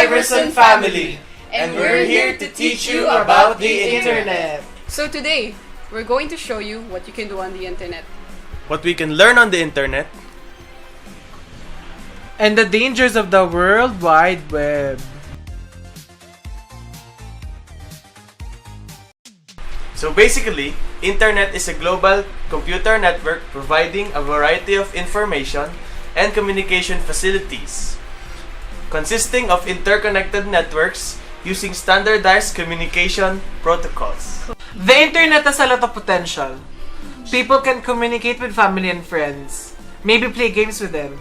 Iverson family, and we're here to teach you about the internet. So today, we're going to show you what you can do on the internet. What we can learn on the internet, and the dangers of the World Wide Web. So basically, internet is a global computer network providing a variety of information and communication facilities, consisting of interconnected networks using standardized communication protocols. The internet has a lot of potential. People can communicate with family and friends, maybe play games with them.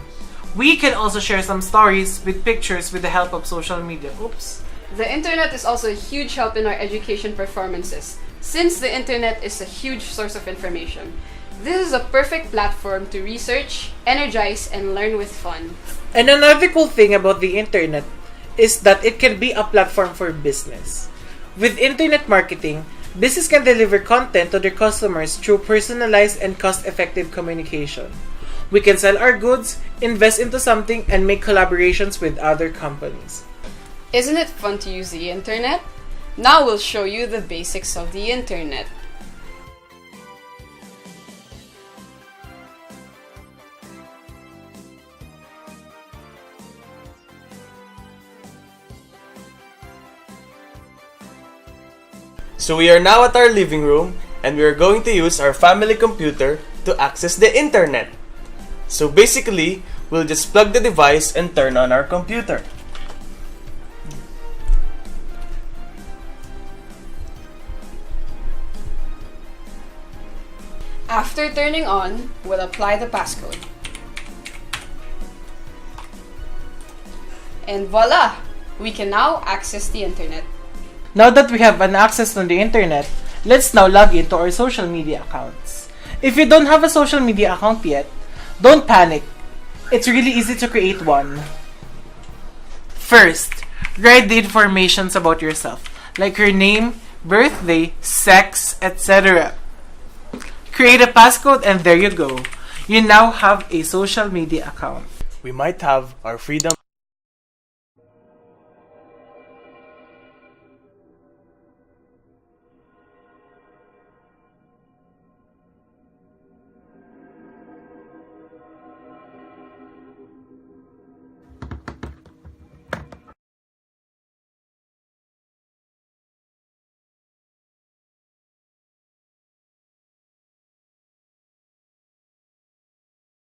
We can also share some stories with pictures with the help of social media. Oops. The internet is also a huge help in our education performances, since the internet is a huge source of information. This is a perfect platform to research, energize, and learn with fun. And another cool thing about the internet is that it can be a platform for business. With internet marketing, business can deliver content to their customers through personalized and cost-effective communication. We can sell our goods, invest into something, and make collaborations with other companies. Isn't it fun to use the internet? Now we'll show you the basics of the internet. So we are now at our living room, and we are going to use our family computer to access the internet. So basically, we'll just plug the device and turn on our computer. After turning on, we'll apply the passcode. And voila! We can now access the internet. Now that we have an access on the internet, let's now log into our social media accounts. If you don't have a social media account yet, don't panic. It's really easy to create one. First, write the informations about yourself, like your name, birthday, sex, etc. Create a passcode and there you go. You now have a social media account. We might have our freedom.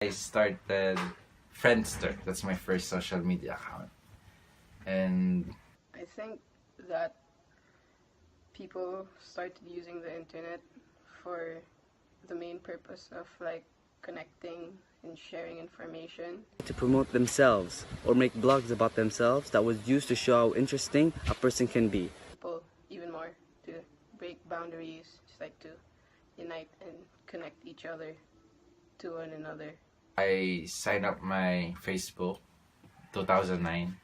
I started Friendster. That's my first social media account. And I think that people started using the internet for the main purpose of connecting and sharing information. To promote themselves or make blogs about themselves that was used to show how interesting a person can be. People even more to break boundaries, just to unite and connect each other to one another. I signed up my Facebook 2009.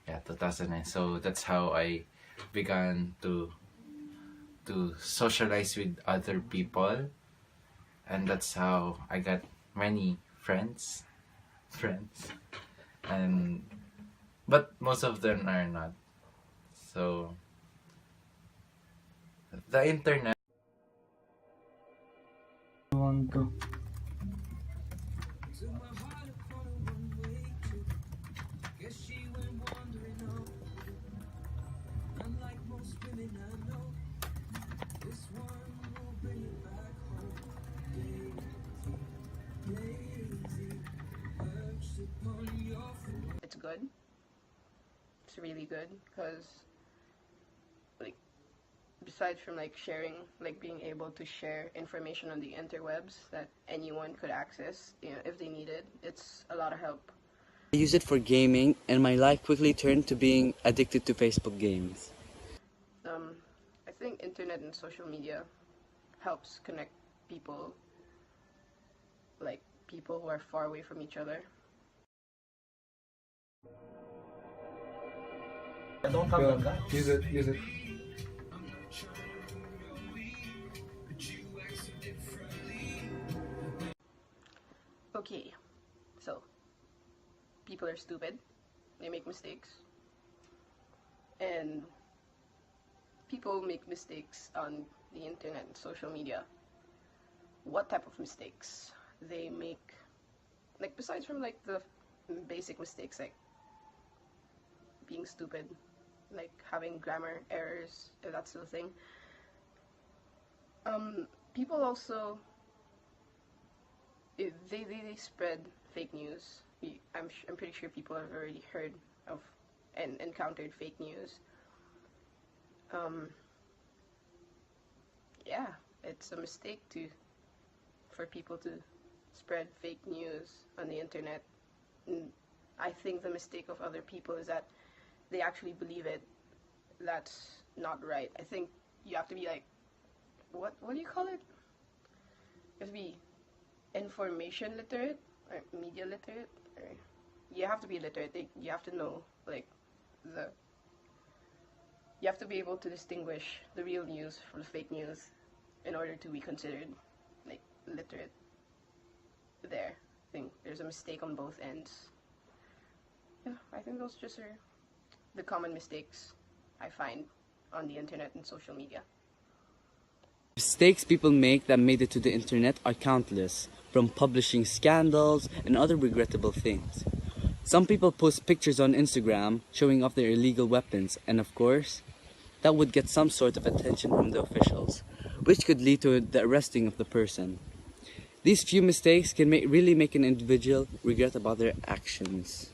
Yeah, 2009. So that's how I began to socialize with other people, and that's how I got many friends, and but most of them are not. So the internet. It's good. It's really good because besides from sharing, being able to share information on the interwebs that anyone could access, if they needed, it's a lot of help. I used it for gaming and my life quickly turned to being addicted to Facebook games. I think internet and social media helps connect people, people who are far away from each other. Use it. Okay, so people are stupid. They make mistakes. And people make mistakes on the internet and social media. What type of mistakes they make? Like, besides from like the basic mistakes, like being stupid, like having grammar errors, if that's the thing. People also, they spread fake news. I'm pretty sure people have already heard of and encountered fake news. Yeah, it's a mistake for people to spread fake news on the internet. And I think the mistake of other people is that they actually believe it. That's not right. I think you have to be like, what do you call it? You have to be information literate or media literate, or you have to be literate. You have to know you have to be able to distinguish the real news from the fake news in order to be considered like literate. There, I think there's a mistake on both ends. Yeah, I think those just are the common mistakes I find on the internet and social media. Mistakes people make that made it to the internet are countless, from publishing scandals and other regrettable things. Some people post pictures on Instagram showing off their illegal weapons, and of course, that would get some sort of attention from the officials, which could lead to the arresting of the person. These few mistakes can really make an individual regret about their actions.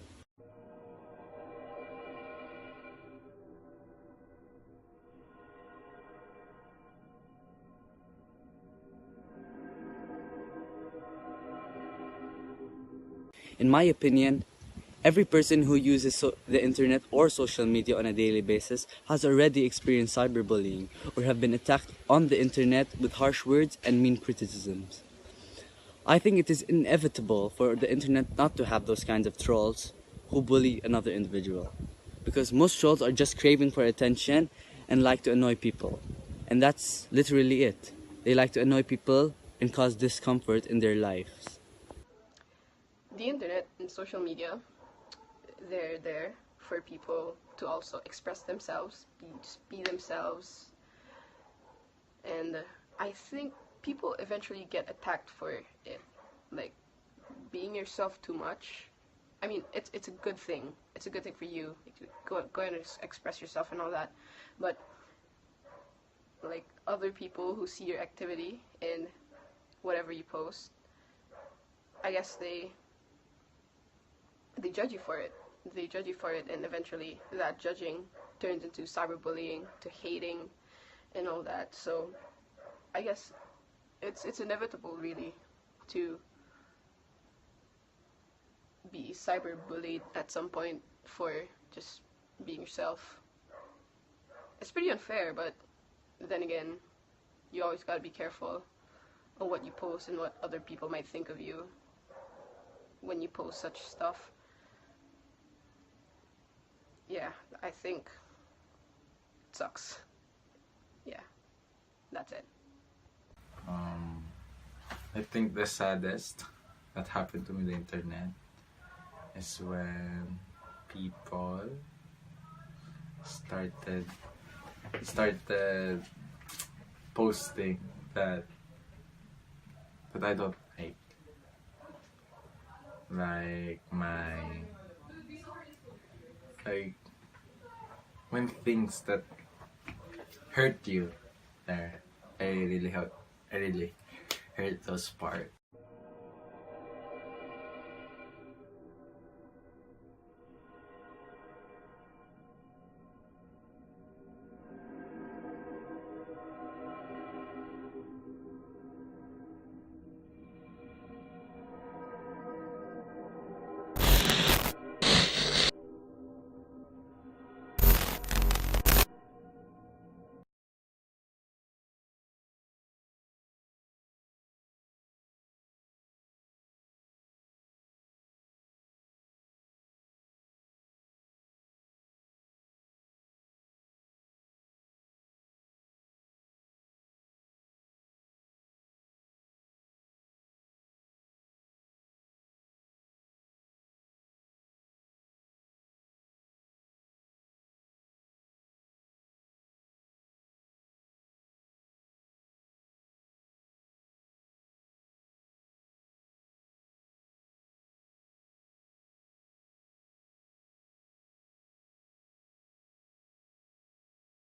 In my opinion, every person who uses the internet or social media on a daily basis has already experienced cyberbullying or have been attacked on the internet with harsh words and mean criticisms. I think it is inevitable for the internet not to have those kinds of trolls who bully another individual, because most trolls are just craving for attention and like to annoy people. And that's literally it. They like to annoy people and cause discomfort in their lives. The internet and social media, they're there for people to also express themselves, be themselves. And I think people eventually get attacked for it, like being yourself too much. I mean, it's a good thing. It's a good thing for you. Like, go and express yourself and all that. But like other people who see your activity in whatever you post, I guess they judge you for it. They judge you for it, and eventually that judging turns into cyberbullying, to hating, and all that. So I guess it's inevitable, really, to be cyberbullied at some point for just being yourself. It's pretty unfair, but then again, you always gotta be careful on what you post and what other people might think of you when you post such stuff. Yeah, I think it sucks. Yeah, that's it. I think the saddest that happened to me on the internet is when people started posting that I don't like when things that hurt you there, I really hurt those parts.